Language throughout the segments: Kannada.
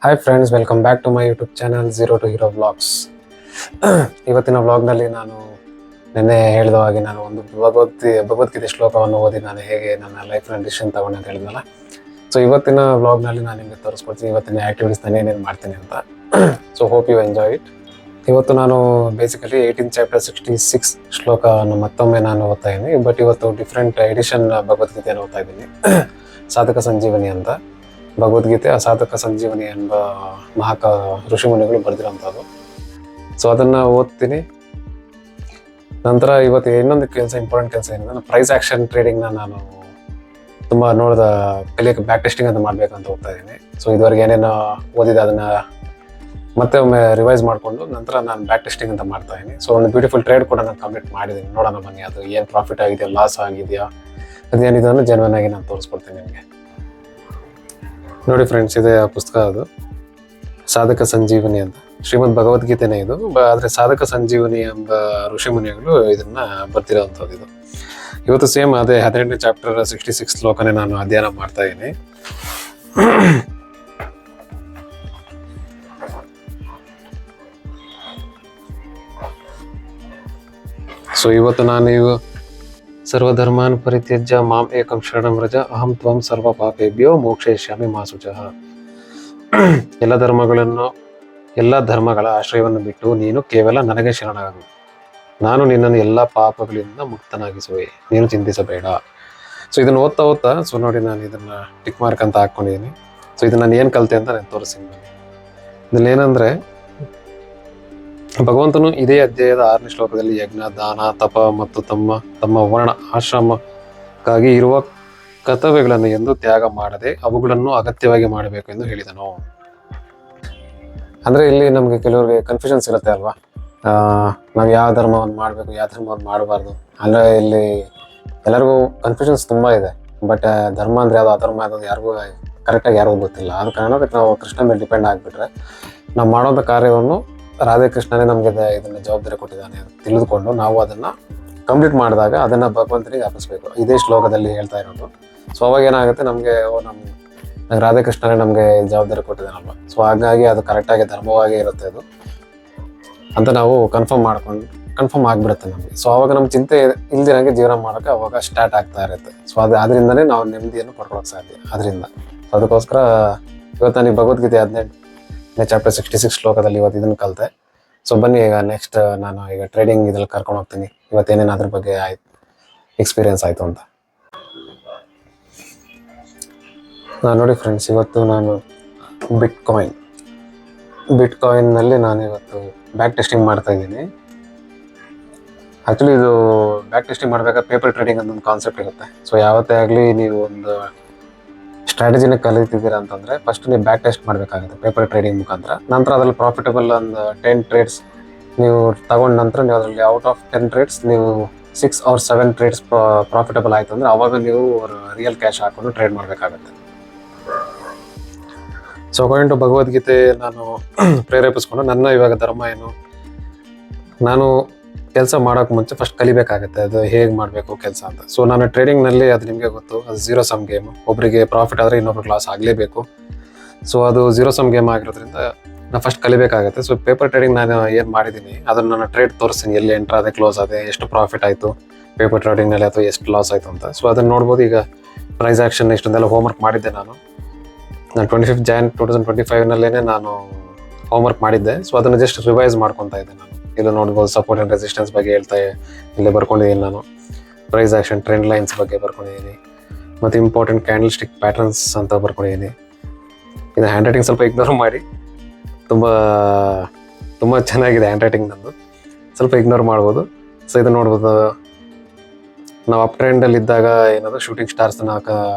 Hi friends, welcome back to my YouTube channel zero to hero vlogs. ಇವತ್ತಿನ ವ್ಲಾಗ್ನಲ್ಲಿ ನಾನು ನಿನ್ನೆ ಹೇಳಿದ ಹಾಗೆ ನಾನು ಒಂದು ಭಗವದ್ಗೀತೆ ಶ್ಲೋಕವನ್ನು ಓದಿ ನಾನು ಹೇಗೆ ನನ್ನ ಲೈಫ್ನಲ್ಲಿ ಡಿಸಿಷನ್ ತಗೊಂಡೆ ಅಂತ ಹೇಳಿದ್ನಲ್ಲ. ಸೊ ಇವತ್ತಿನ ವ್ಲಾಗ್ನಲ್ಲಿ ನಾನು ನಿಮಗೆ ತೋರಿಸ್ಕೊಡ್ತೀನಿ ಇವತ್ತಿನ ಆ್ಯಕ್ಟಿವಿಟೀಸ್ ನಾನು ಏನೇನು ಮಾಡ್ತೀನಿ ಅಂತ. So hope you enjoy it. ಇವತ್ತು ನಾನು ಬೇಸಿಕಲಿ 18th ಚಾಪ್ಟರ್ 66 ಶ್ಲೋಕವನ್ನು ಮತ್ತೊಮ್ಮೆ ನಾನು ಓದ್ತಾ ಇದ್ದೀನಿ. ಬಟ್ ಇವತ್ತು ಡಿಫ್ರೆಂಟ್ ಎಡಿಷನ್ ಭಗವದ್ಗೀತೆಯನ್ನು ಓದ್ತಾ ಇದ್ದೀನಿ. ಸಾಧಕ ಸಂಜೀವನಿ ಅಂತ ಭಗವದ್ಗೀತೆ ಸಾಧಕ ಸಂಜೀವನಿ ಎಂಬ ಋಷಿಮುನಿಗಳು ಬರೆದಿರೋಂಥದ್ದು. ಸೊ ಅದನ್ನು ಓದ್ತೀನಿ. ನಂತರ ಇವತ್ತು ಇನ್ನೊಂದು ಇಂಪಾರ್ಟೆಂಟ್ ಕೆಲಸ ಏನಂದರೆ ಪ್ರೈಸ್ ಆ್ಯಕ್ಷನ್ ಟ್ರೇಡಿಂಗ್ನ ನಾನು ತುಂಬ ಕಲಿಯೋಕ್ಕೆ ಬ್ಯಾಕ್ ಟೆಸ್ಟಿಂಗ್ ಅಂತ ಮಾಡಬೇಕಂತ ಹೋಗ್ತಾ ಇದ್ದೀನಿ. ಸೊ ಇದುವರೆಗೆ ಏನೇನು ಓದಿದೆ ಅದನ್ನು ಮತ್ತೆ ಒಮ್ಮೆ ರಿವೈಸ್ ಮಾಡಿಕೊಂಡು ನಂತರ ನಾನು ಬ್ಯಾಕ್ ಟೆಸ್ಟಿಂಗ್ ಅಂತ ಮಾಡ್ತಾ ಇದ್ದೀನಿ. ಸೊ ಒಂದು ಬ್ಯೂಟಿಫುಲ್ ಟ್ರೇಡ್ ಕೂಡ ನಾನು ಕಂಪ್ಲೀಟ್ ಮಾಡಿದ್ದೀನಿ. ನೋಡೋಣ ಬನ್ನಿ ಅದು ಏನು ಪ್ರಾಫಿಟ್ ಆಗಿದೆಯಾ, ಲಾಸ್ ಆಗಿದೆಯಾ, ಅದೇನಿದೆ ಅನ್ನೋ ಜೆನ್ಯೂನ್ ಆಗಿ ನಾನು ತೋರಿಸ್ಕೊಡ್ತೀನಿ ನಿಮಗೆ. ನೋಡಿ ಫ್ರೆಂಡ್ಸ್, ಇದೇ ಆ ಪುಸ್ತಕ, ಅದು ಸಾಧಕ ಸಂಜೀವನಿ ಅಂತ, ಶ್ರೀಮದ್ ಭಗವದ್ಗೀತೆನೇ ಇದು. ಆದರೆ ಸಾಧಕ ಸಂಜೀವನಿ ಎಂಬ ಋಷಿಮುನಿಗಳು ಇದನ್ನ ಬರ್ತಿರೋವಂಥದ್ದು. ಇದು ಇವತ್ತು ಸೇಮ್ ಅದೇ 18ನೇ ಚಾಪ್ಟರ್ 66 ಶ್ಲೋಕನೇ ನಾನು ಅಧ್ಯಯನ ಮಾಡ್ತಾ ಇದ್ದೀನಿ. ಸೊ ಇವತ್ತು ನಾನು ಸರ್ವಧರ್ಮಾನ್ ಪರಿತ್ಯಜ್ಯ ಮಾಂ ಏಕಂ ಶರಣಂ ವ್ರಜ ಅಹಂ ತ್ವಂ ಸರ್ವ ಪಾಪೇಭ್ಯೋ ಮೋಕ್ಷಯಿಷ್ಯಾಮಿ ಮಾ ಶುಚಃ. ಎಲ್ಲ ಧರ್ಮಗಳ ಆಶ್ರಯವನ್ನು ಬಿಟ್ಟು ನೀನು ಕೇವಲ ನನಗೆ ಶರಣಾಗು. ನಾನು ನಿನ್ನನ್ನು ಎಲ್ಲ ಪಾಪಗಳಿಂದ ಮುಕ್ತನಾಗಿಸುವೆ, ನೀನು ಚಿಂತಿಸಬೇಡ. ಸೊ ಇದನ್ನು ಓದ್ತಾ ಸೊ ನೋಡಿ, ನಾನು ಇದನ್ನ ಟಿಕ್ ಮಾರ್ಕ್ ಅಂತ ಹಾಕೊಂಡಿದ್ದೀನಿ. ಸೊ ಇದನ್ನ ನಾನು ಏನು ಕಲಿತೆ ಅಂತ ನಾನು ತೋರಿಸ್ತೀನಿ. ಇದ್ರಲ್ಲಿ ಏನಂದ್ರೆ, ಭಗವಂತನು ಇದೇ ಅಧ್ಯಾಯದ 6ನೇ ಶ್ಲೋಕದಲ್ಲಿ ಯಜ್ಞ, ದಾನ, ತಪ ಮತ್ತು ತಮ್ಮ ವರ್ಣ ಆಶ್ರಮಕ್ಕಾಗಿ ಇರುವ ಕರ್ತವ್ಯಗಳನ್ನು ಎಂದು ತ್ಯಾಗ ಮಾಡದೆ ಅವುಗಳನ್ನು ಅಗತ್ಯವಾಗಿ ಮಾಡಬೇಕು ಎಂದು ಹೇಳಿದನು. ಅಂದ್ರೆ ಇಲ್ಲಿ ನಮ್ಗೆ ಕೆಲವರಿಗೆ ಕನ್ಫ್ಯೂಷನ್ಸ್ ಇರುತ್ತೆ ಅಲ್ವಾ, ನಾವು ಯಾವ ಧರ್ಮವನ್ನು ಮಾಡಬೇಕು, ಯಾವ ಧರ್ಮವನ್ನು ಮಾಡಬಾರ್ದು. ಅಂದ್ರೆ ಇಲ್ಲಿ ಎಲ್ಲರಿಗೂ ಕನ್ಫ್ಯೂಷನ್ಸ್ ತುಂಬಾ ಇದೆ. ಬಟ್ ಧರ್ಮ ಅಂದ್ರೆ ಯಾವ್ದು, ಅಧರ್ಮ ಯಾವ್ದು ಯಾರಿಗೂ ಕರೆಕ್ಟಾಗಿ ಯಾರಿಗೂ ಗೊತ್ತಿಲ್ಲ. ಆದ ಕಾರಣಕ್ಕೆ ನಾವು ಕೃಷ್ಣ ಮೇಲೆ ಡಿಪೆಂಡ್ ಆಗಿಬಿಟ್ರೆ ನಾವು ಮಾಡೋಂಥ ಕಾರ್ಯವನ್ನು ರಾಧೆ ಕೃಷ್ಣನೇ ನಮಗೆ ಇದನ್ನ ಜವಾಬ್ದಾರಿ ಕೊಟ್ಟಿದ್ದಾನೆ ಅಂತ ತಿಳಿದುಕೊಂಡು ನಾವು ಅದನ್ನ ಕಂಪ್ಲೀಟ್ ಮಾಡಿದಾಗ ಅದನ್ನ ಭಗವಂತನಿಗೆ ಅರ್ಪಿಸ್ಬೇಕು. ಇದೇ ಶ್ಲೋಕದಲ್ಲಿ ಹೇಳ್ತಾ ಇರೋದು. ಸೊ ಅವಾಗ ಏನಾಗುತ್ತೆ, ನಮಗೆ ನಮ್ಮ ರಾಧೆ ಕೃಷ್ಣನೇ ನಮಗೆ ಜವಾಬ್ದಾರಿ ಕೊಟ್ಟಿದ್ದಾನಲ್ವ. ಸೊ ಹಾಗಾಗಿ ಅದು ಕರೆಕ್ಟಾಗಿ ಧರ್ಮವಾಗಿ ಇರುತ್ತೆ ಅದು ಅಂತ ನಾವು ಕನ್ಫರ್ಮ್ ಆಗಿಬಿಡುತ್ತೆ ನಮಗೆ. ಸೊ ಅವಾಗ ನಮ್ಮ ಚಿಂತೆ ಇಲ್ದಿರಂಗೆ ಜೀವನ ಮಾಡೋಕೆ ಅವಾಗ ಸ್ಟಾರ್ಟ್ ಆಗ್ತಾ ಇರುತ್ತೆ. ಸೊ ಅದರಿಂದನೇ ನಾವು ನೆಮ್ಮದಿಯನ್ನು ಪಡ್ಕೊಳ್ಳೋಕೆ ಸಾಧ್ಯ. ಅದರಿಂದ ಅದಕ್ಕೋಸ್ಕರ ಇವತ್ತು ನನಗೆ ಭಗವದ್ಗೀತೆ 18ನೇ ಚಾಪ್ಟರ್ 66 ಶ್ಲೋಕದಲ್ಲಿ ಇವತ್ತು ಇದನ್ನು ಕಲಿತೆ. ಸೊ ಬನ್ನಿ, ಈಗ ನೆಕ್ಸ್ಟ್ ನಾನು ಈಗ ಟ್ರೇಡಿಂಗ್ ಇದ್ರಲ್ಲಿ ಕರ್ಕೊಂಡು ಹೋಗ್ತೀನಿ. ಇವತ್ತೇನೇನು ಅದ್ರ ಬಗ್ಗೆ ಎಕ್ಸ್ಪೀರಿಯನ್ಸ್ ಆಯಿತು ಅಂತ. ನೋಡಿ ಫ್ರೆಂಡ್ಸ್, ಇವತ್ತು ನಾನು ಬಿಟ್ಕಾಯಿನ್ನಲ್ಲಿ ನಾನು ಇವತ್ತು ಬ್ಯಾಕ್ ಟೆಸ್ಟಿಂಗ್ ಮಾಡ್ತಾ ಇದ್ದೀನಿ. ಆ್ಯಕ್ಚುಲಿ ಇದು ಬ್ಯಾಕ್ ಟೆಸ್ಟಿಂಗ್ ಮಾಡಬೇಕಾದ್ರೆ ಪೇಪರ್ ಟ್ರೇಡಿಂಗ್ ಅಂತ ಒಂದು ಕಾನ್ಸೆಪ್ಟ್ ಇರುತ್ತೆ. ಸೊ ಯಾವತ್ತೇ ಆಗಲಿ ನೀವು ಒಂದು ಸ್ಟ್ರಾಟಜಿನ ಕಲಿತಿದ್ದೀರಾ ಅಂತಂದರೆ ಫಸ್ಟ್ ನೀವು ಬ್ಯಾಕ್ ಟೆಸ್ಟ್ ಮಾಡಬೇಕಾಗುತ್ತೆ ಪೇಪರ್ ಟ್ರೇಡಿಂಗ್ ಮುಖಾಂತರ. ನಂತರ ಅದರಲ್ಲಿ ಪ್ರಾಫಿಟಬಲ್ ಒಂದು 10 ಟ್ರೇಡ್ಸ್ ನೀವು ತಗೊಂಡ ನಂತರ ನೀವು ಅದರಲ್ಲಿ ಔಟ್ ಆಫ್ 10 ಟ್ರೇಡ್ಸ್ ನೀವು 6 or 7 ಟ್ರೇಡ್ಸ್ ಪ್ರಾಫಿಟಬಲ್ ಆಯಿತು ಅಂದರೆ ಅವಾಗ ನೀವು ರಿಯಲ್ ಕ್ಯಾಶ್ ಹಾಕೊಂಡು ಟ್ರೇಡ್ ಮಾಡಬೇಕಾಗತ್ತೆ. ಸೊ ಅಕಾರ್ಡಿಂಗ್ ಟು ಭಗವದ್ಗೀತೆ ನಾನು ಪ್ರೇರೇಪಿಸ್ಕೊಂಡು ನನ್ನ ಇವಾಗ ಧರ್ಮ ಏನು, ನಾನು ಕೆಲಸ ಮಾಡೋಕೆ ಮುಂಚೆ ಫಸ್ಟ್ ಕಲಿಬೇಕಾಗತ್ತೆ ಅದು ಹೇಗೆ ಮಾಡಬೇಕು ಕೆಲಸ ಅಂತ. ಸೊ ನಾನು ಟ್ರೇಡಿಂಗ್ನಲ್ಲಿ ಅದು ನಿಮಗೆ ಗೊತ್ತು, ಅದು ಝೀರೋ ಸಮ್ ಗೇಮ್. ಒಬ್ಬರಿಗೆ ಪ್ರಾಫಿಟ್ ಆದರೆ ಇನ್ನೊಬ್ರಿಗೆ ಲಾಸ್ ಆಗಲೇಬೇಕು. ಸೊ ಅದು ಝೀರೋ ಸಮ್ ಗೇಮ್ ಆಗಿರೋದ್ರಿಂದ ನಾನು ಫಸ್ಟ್ ಕಲಿಬೇಕಾಗತ್ತೆ. ಸೊ ಪೇಪರ್ ಟ್ರೇಡಿಂಗ್ ನಾನು ಏನು ಮಾಡಿದ್ದೀನಿ ಅದನ್ನು ನಾನು ಟ್ರೇಡ್ ತೋರಿಸ್ತೀನಿ, ಎಲ್ಲಿ ಎಂಟ್ರ್ ಆದೆ, ಕ್ಲೋಸ್ ಆದೆ, ಎಷ್ಟು ಪ್ರಾಫಿಟ್ ಆಯಿತು ಪೇಪರ್ ಟ್ರೇಡಿಂಗ್ನಲ್ಲಿ ಅಥವಾ ಎಷ್ಟು ಲಾಸ್ ಆಯಿತು ಅಂತ. ಸೊ ಅದನ್ನು ನೋಡ್ಬೋದು. ಈಗ ಪ್ರೈಸ್ ಆ್ಯಕ್ಷನ್ ಇಷ್ಟೊಂದೆಲ್ಲ ಹೋಮ್ವರ್ಕ್ ಮಾಡಿದ್ದೆ ನಾನು 25th Jan 2025 ನಾನು ಹೋಮ್ವರ್ಕ್ ಮಾಡಿದ್ದೆ. ಸೊ ಅದನ್ನು ಜಸ್ಟ್ ರಿವೈಸ್ ಮಾಡ್ಕೊತಾ ಇದ್ದೆ ನಾನು. ಇಲ್ಲಿ ನೋಡ್ಬೋದು, ಸಪೋರ್ಟ್ ಆ್ಯಂಡ್ ರೆಸಿಸ್ಟೆನ್ಸ್ ಬಗ್ಗೆ ಇಲ್ಲೇ ಬರ್ಕೊಂಡಿದ್ದೀನಿ ನಾನು. ಪ್ರೈಸ್ ಆ್ಯಕ್ಷನ್ ಟ್ರೆಂಡ್ ಲೈನ್ಸ್ ಬಗ್ಗೆ ಬರ್ಕೊಂಡಿದ್ದೀನಿ ಮತ್ತು ಇಂಪಾರ್ಟೆಂಟ್ ಕ್ಯಾಂಡಲ್ ಸ್ಟಿಕ್ ಪ್ಯಾಟರ್ನ್ಸ್ ಅಂತ ಬರ್ಕೊಂಡಿದ್ದೀನಿ. ಇದು ಹ್ಯಾಂಡ್ ರೈಟಿಂಗ್ ಸ್ವಲ್ಪ ಇಗ್ನೋರ್ ಮಾಡಿ, ತುಂಬ ಚೆನ್ನಾಗಿದೆ ಹ್ಯಾಂಡ್ ರೈಟಿಂಗ್ ನಂದು, ಸ್ವಲ್ಪ ಇಗ್ನೋರ್ ಮಾಡ್ಬೋದು. ಸೊ ಇದು ನೋಡ್ಬೋದು, ನಾವು ಅಪ್ ಟ್ರೆಂಡಲ್ಲಿ ಇದ್ದಾಗ ಏನಾದರೂ ಶೂಟಿಂಗ್ ಸ್ಟಾರ್ಸ್ನ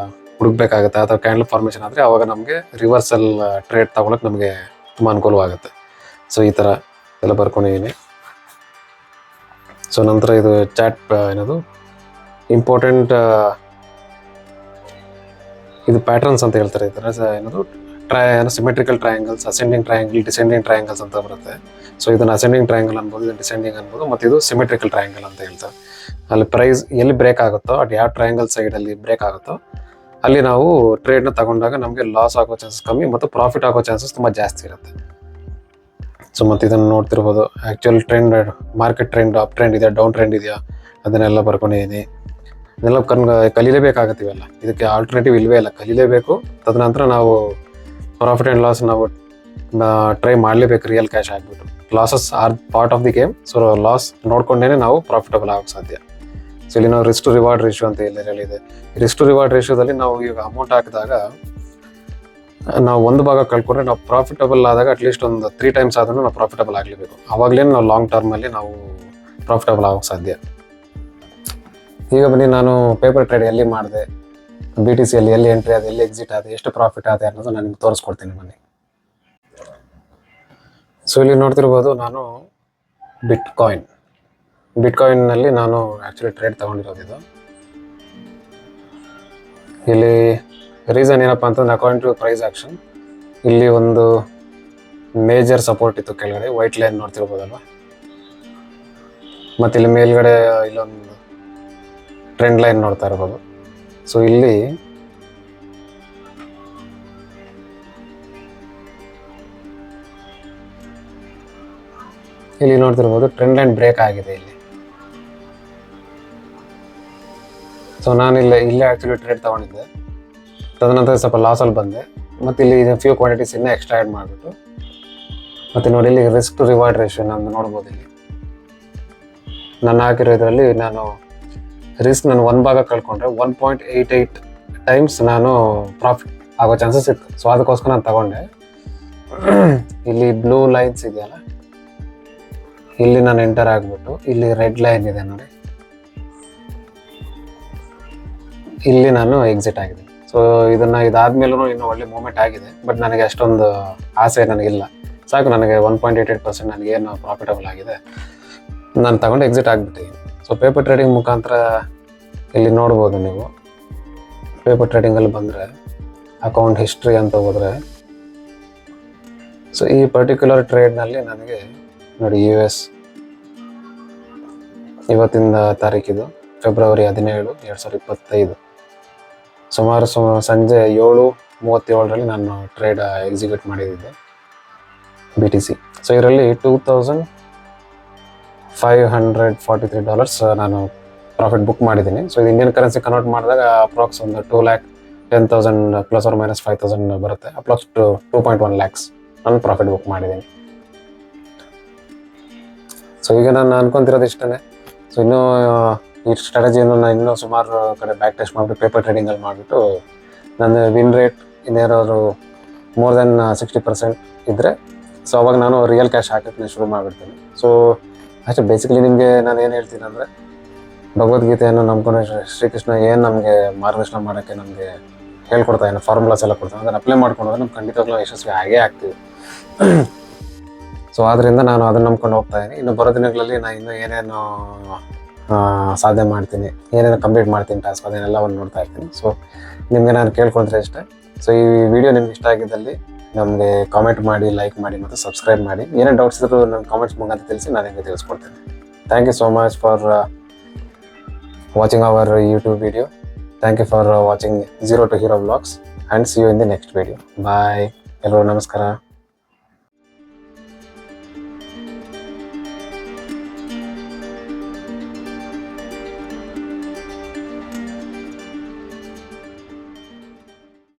ಹುಡುಕ್ಬೇಕಾಗುತ್ತೆ ಅಥವಾ ಕ್ಯಾಂಡಲ್ ಫಾರ್ಮೇಷನ್ ಆದರೆ ಅವಾಗ ನಮಗೆ ರಿವರ್ಸಲ್ ಟ್ರೇಡ್ ತಗೊಳಕ್ಕೆ ನಮಗೆ ತುಂಬ ಅನುಕೂಲವಾಗುತ್ತೆ. ಸೊ ಈ ಥರ ಎಲ್ಲ ಬರ್ಕೊಂಡಿದ್ದೀನಿ. ಸೊ ನಂತರ ಇದು ಚಾಟ್ ಇಂಪಾರ್ಟೆಂಟ್ ಇದು ಪ್ಯಾಟರ್ನ್ಸ್ ಅಂತ ಹೇಳ್ತಾರೆ. ಈ ಥರ symmetrical triangles, ascending triangle, descending triangles ಅಂತ ಬರುತ್ತೆ. ಸೊ ಇದನ್ನು ಅಸೆಂಡಿಂಗ್ ಟ್ರಯಾಂಗಲ್ ಅನ್ಬೋದು, ಇದನ್ನು ಡಿಸೆಂಡಿಂಗ್ ಅನ್ಬೋದು, ಮತ್ತು ಇದು ಸಿಮೆಟ್ರಿಕಲ್ ಟ್ರಯಾಂಗಲ್ ಅಂತ ಹೇಳ್ತಾರೆ. ಅಲ್ಲಿ ಪ್ರೈಸ್ ಎಲ್ಲಿ ಬ್ರೇಕ್ ಆಗುತ್ತೋ ಅದು ಯಾವ ಟ್ರಯಾಂಗಲ್ ಸೈಡಲ್ಲಿ ಬ್ರೇಕ್ ಆಗುತ್ತೋ ಅಲ್ಲಿ ನಾವು ಟ್ರೇಡ್ನ ತಗೊಂಡಾಗ ನಮಗೆ ಲಾಸ್ ಆಗೋ ಚಾನ್ಸಸ್ ಕಮ್ಮಿ ಮತ್ತು ಪ್ರಾಫಿಟ್ ಆಗೋ ಚಾನ್ಸಸ್ ತುಂಬ ಜಾಸ್ತಿ ಇರುತ್ತೆ. ಸೊ ಮತ್ತು ಇದನ್ನು ನೋಡ್ತಿರ್ಬೋದು, actual trend, market trend up trend ಇದೆಯಾ, ಡೌನ್ ಟ್ರೆಂಡ್ ಇದೆಯಾ, ಅದನ್ನೆಲ್ಲ ಬರ್ಕೊಂಡಿದ್ದೀನಿ. ಇದೆಲ್ಲ ಕಲೀಲೇಬೇಕಾಗತ್ತೆ. ಇವೆಲ್ಲ ಇದಕ್ಕೆ ಆಲ್ಟರ್ನೇಟಿವ್ ಇಲ್ಲವೇ ಇಲ್ಲ, ಕಲೀಲೇಬೇಕು. ತದನಂತರ ನಾವು ಪ್ರಾಫಿಟ್ ಆ್ಯಂಡ್ ಲಾಸ್ ನಾವು ಟ್ರೈ ಮಾಡಲೇಬೇಕು, ರಿಯಲ್ ಕ್ಯಾಶ್ ಆಗಿಬಿಟ್ಟು. Losses are part of the game. So loss ನೋಡ್ಕೊಂಡೇ ನಾವು ಪ್ರಾಫಿಟಬಲ್ ಆಗೋಕ್ಕೆ ಸಾಧ್ಯ. ಸೊ ಇಲ್ಲಿ ನಾವು ರಿಸ್ಕ್ ಟು ರಿವಾರ್ಡ್ ರೇಷಿಯೋ ಅಂತ ಹೇಳಿದೆ. ರಿಸ್ಕ್ ಟು ರಿವಾರ್ಡ್ ರೇಷಿಯೋದಲ್ಲಿ ನಾವು ಈಗ ಅಮೌಂಟ್ ಹಾಕಿದಾಗ ನಾವು ಒಂದು ಭಾಗ ಕಳ್ಕೊಂಡ್ರೆ ನಾವು ಪ್ರಾಫಿಟಬಲ್ ಆದಾಗ ಅಟ್ಲೀಸ್ಟ್ ಒಂದು 3 times ಆದ್ರೂ ನಾವು ಪ್ರಾಫಿಟಬಲ್ ಆಗಲೇಬೇಕು. ಆವಾಗಲೇ ನಾವು ಲಾಂಗ್ ಟರ್ಮಲ್ಲಿ ನಾವು ಪ್ರಾಫಿಟಬಲ್ ಆಗೋಕ್ಕೆ ಸಾಧ್ಯ. ಈಗ ಬನ್ನಿ, ನಾನು ಪೇಪರ್ ಟ್ರೇಡ್ ಎಲ್ಲಿ ಮಾಡಿದೆ, BTCಯಲ್ಲಿ ಎಲ್ಲಿ ಎಂಟ್ರಿ ಆದ, ಎಲ್ಲಿ ಎಕ್ಸಿಟ್ ಆದ, ಎಷ್ಟು ಪ್ರಾಫಿಟ್ ಆದ ಅನ್ನೋದು ನಾನು ನಿಮ್ಗೆ ತೋರಿಸ್ಕೊಡ್ತೀನಿ ಬನ್ನಿ. ಸೊ ಇಲ್ಲಿ ನೋಡ್ತಿರ್ಬೋದು, ನಾನು ಬಿಟ್ಕಾಯಿನ್ನಲ್ಲಿ ನಾನು ಆ್ಯಕ್ಚುಲಿ ಟ್ರೇಡ್ ತೊಗೊಂಡಿರೋದು. ಇಲ್ಲಿ ರೀಸನ್ ಏನಪ್ಪ ಅಂತಂದ್ರೆ ಅಕಾರ್ಡಿಂಗ್ ಟು ಪ್ರೈಸ್ ಆಕ್ಷನ್ ಇಲ್ಲಿ ಒಂದು ಮೇಜರ್ ಸಪೋರ್ಟ್ ಇತ್ತು ಕೆಳಗಡೆ, ವೈಟ್ ಲೈನ್ ನೋಡ್ತಿರ್ಬೋದಲ್ವ. ಮತ್ತು ಇಲ್ಲಿ ಮೇಲ್ಗಡೆ ಇಲ್ಲೊಂದು ಟ್ರೆಂಡ್ ಲೈನ್ ನೋಡ್ತಾ ಇರ್ಬೋದು. ಸೊ ಇಲ್ಲಿ ನೋಡ್ತಿರ್ಬೋದು ಟ್ರೆಂಡ್ ಲೈನ್ ಬ್ರೇಕ್ ಆಗಿದೆ ಇಲ್ಲಿ. ಸೊ ನಾನು ಇಲ್ಲೇ ಆ್ಯಕ್ಚುಲಿ ಟ್ರೇಡ್ ತೊಗೊಂಡಿದ್ದೆ. ತದನಂತರ ಸ್ವಲ್ಪ ಲಾಸಲ್ಲಿ ಬಂದೆ. ಮತ್ತು ಇಲ್ಲಿ ಫ್ಯೂ ಕ್ವಾಂಟಿಟೀಸ್ ಇನ್ನೂ ಎಕ್ಸ್ಟ್ರಾ ಆ್ಯಡ್ ಮಾಡಿಬಿಟ್ಟು, ಮತ್ತು ನೋಡಿ ಇಲ್ಲಿ ರಿಸ್ಕ್ ಟು ರಿವಾರ್ಡ್ ರೇಷಿಯೋ ನಾನು ನೋಡ್ಬೋದು. ಇಲ್ಲಿ ನಾನು ಹಾಕಿರೋ ಇದರಲ್ಲಿ ನಾನು ನಾನು 1 ಭಾಗ ಕಳ್ಕೊಂಡ್ರೆ 1.88 times ನಾನು ಪ್ರಾಫಿಟ್ ಆಗೋ ಚಾನ್ಸಸ್ ಇತ್ತು. ಸೊ ಅದಕ್ಕೋಸ್ಕರ ನಾನು ತಗೊಂಡೆ. ಇಲ್ಲಿ ಬ್ಲೂ ಲೈನ್ಸ್ ಇದೆಯಲ್ಲ, ಇಲ್ಲಿ ನಾನು ಎಂಟರ್ ಆಗಿಬಿಟ್ಟು ಇಲ್ಲಿ ರೆಡ್ ಲೈನ್ ಇದೆ ನೋಡಿ, ಇಲ್ಲಿ ನಾನು ಎಕ್ಸಿಟ್ ಆಗಿದೆ. ಸೊ ಇದಾದ್ಮೇಲೂ ಇನ್ನೂ ಒಳ್ಳೆ ಮೂವ್ಮೆಂಟ್ ಆಗಿದೆ. ಬಟ್ ನನಗೆ ಅಷ್ಟೊಂದು ಆಸೆ ನನಗಿಲ್ಲ. ಸಾಕು, ನನಗೆ 1.88% ನನಗೇನು ಪ್ರಾಫಿಟಬಲ್ ಆಗಿದೆ, ನಾನು ತಗೊಂಡು ಎಕ್ಸಿಟ್ ಆಗಿಬಿಟ್ಟಿದ್ದೀನಿ. ಸೊ ಪೇಪರ್ ಟ್ರೇಡಿಂಗ್ ಮುಖಾಂತರ ಇಲ್ಲಿ ನೋಡ್ಬೋದು ನೀವು. ಪೇಪರ್ ಟ್ರೇಡಿಂಗಲ್ಲಿ ಬಂದರೆ ಅಕೌಂಟ್ ಹಿಸ್ಟ್ರಿ ಅಂತ ಹೋದರೆ, ಸೊ ಈ ಪರ್ಟಿಕ್ಯುಲರ್ ಟ್ರೇಡ್ನಲ್ಲಿ ನನಗೆ ನೋಡಿ US ಇವತ್ತಿನ ತಾರೀಕಿದು ಫೆಬ್ರವರಿ 17, 2025 ಸುಮಾರು ಸಂಜೆ 7:37 ನಾನು ಟ್ರೇಡ್ ಎಕ್ಸಿಕ್ಯೂಟ್ ಮಾಡಿದ್ದೆ BTC. ಸೊ ಇದರಲ್ಲಿ $2,543 ನಾನು ಪ್ರಾಫಿಟ್ ಬುಕ್ ಮಾಡಿದ್ದೀನಿ. ಸೊ ಇದು ಇಂಡಿಯನ್ ಕರೆನ್ಸಿ ಕನ್ವರ್ಟ್ ಮಾಡಿದಾಗ ಅಪ್ರಾಕ್ಸ್ ಒಂದು 2,10,000 ± 5,000 ಬರುತ್ತೆ. ಅಪ್ರಾಕ್ಸ್ 2.1 lakhs ನಾನು ಪ್ರಾಫಿಟ್ ಬುಕ್ ಮಾಡಿದ್ದೀನಿ. ಸೊ ಈಗ ನಾನು ಅನ್ಕೊಂತಿರೋದು ಇಷ್ಟೇ. ಸೊ ಇನ್ನೂ ಈ ಸ್ಟ್ರಾಟಜಿಯನ್ನು ನಾನು ಇನ್ನೂ ಸುಮಾರು ಕಡೆ ಬ್ಯಾಕ್ ಟೆಸ್ಟ್ ಮಾಡಿಬಿಟ್ಟು ಪೇಪರ್ ಟ್ರೇಡಿಂಗಲ್ಲಿ ಮಾಡಿಬಿಟ್ಟು ನನ್ನ ವಿನ್ ರೇಟ್ ಇನ್ನೇನಾದ್ರು ಮೋರ್ ದೆನ್ 60% ಇದ್ದರೆ, ಸೊ ಅವಾಗ ನಾನು ರಿಯಲ್ ಕ್ಯಾಶ್ ಹಾಕೋಕ್ಕೆ ಶುರು ಮಾಡಿಬಿಡ್ತೀನಿ. ಸೊ ಅಷ್ಟೇ ಬೇಸಿಕಲಿ ನಿಮಗೆ ನಾನು ಏನು ಹೇಳ್ತೀನಿ ಅಂದರೆ, ಭಗವದ್ಗೀತೆಯನ್ನು ನಂಬ್ಕೊಂಡು ಶ್ರೀಕೃಷ್ಣ ಏನು ನಮಗೆ ಮಾರ್ಗದರ್ಶನ ಮಾಡೋಕ್ಕೆ ನಮಗೆ ಹೇಳ್ಕೊಡ್ತಾ ಇದ್ದಾನೆ, ಫಾರ್ಮುಲಾಸ್ ಎಲ್ಲ ಕೊಡ್ತಾನೆ. ಅದನ್ನು ಅಪ್ಲೈ ಮಾಡ್ಕೊಂಡ್ರೆ ನಮ್ಗೆ ಖಂಡಿತವಾಗ್ಲೂ ಯಶಸ್ವಿ ಆಗೇ ಆಗ್ತೀವಿ. ಸೊ ಆದ್ದರಿಂದ ನಾನು ಅದನ್ನು ನಂಬ್ಕೊಂಡು ಹೋಗ್ತಾ ಇದ್ದೀನಿ. ಇನ್ನು ಬರೋ ದಿನಗಳಲ್ಲಿ ನಾನು ಇನ್ನೂ ಏನೇನು ಸಾಧನೆ ಮಾಡ್ತೀನಿ, ಏನೇನು ಕಂಪ್ಲೀಟ್ ಮಾಡ್ತೀನಿ ಟಾಸ್ಕ್, ಅದನ್ನೆಲ್ಲವನ್ನು ನೋಡ್ತಾ ಇರ್ತೀನಿ. ಸೊ ನಿಮಗೆ ನಾನು ಕೇಳ್ಕೊಂಡ್ರೆ ಇಷ್ಟೇ. ಸೊ ಈ ವಿಡಿಯೋ ನಿಮ್ಗೆ ಇಷ್ಟ ಆಗಿದ್ದಲ್ಲಿ ನಮಗೆ ಕಾಮೆಂಟ್ ಮಾಡಿ, ಲೈಕ್ ಮಾಡಿ ಮತ್ತು ಸಬ್ಸ್ಕ್ರೈಬ್ ಮಾಡಿ. ಏನೇ ಡೌಟ್ಸ್ ಇದ್ದರೂ ನನ್ನ ಕಾಮೆಂಟ್ಸ್ ಮುಖಾಂತರ ತಿಳಿಸಿ, ನಾನು ನಿಮಗೆ ತಿಳಿಸ್ಕೊಡ್ತೇನೆ. Thank you so much for watching our YouTube video. Thank you for watching Zero to Hero Vlogs and see you in the next video. ಬಾಯ್. ಎಲ್ಲರೂ ನಮಸ್ಕಾರ.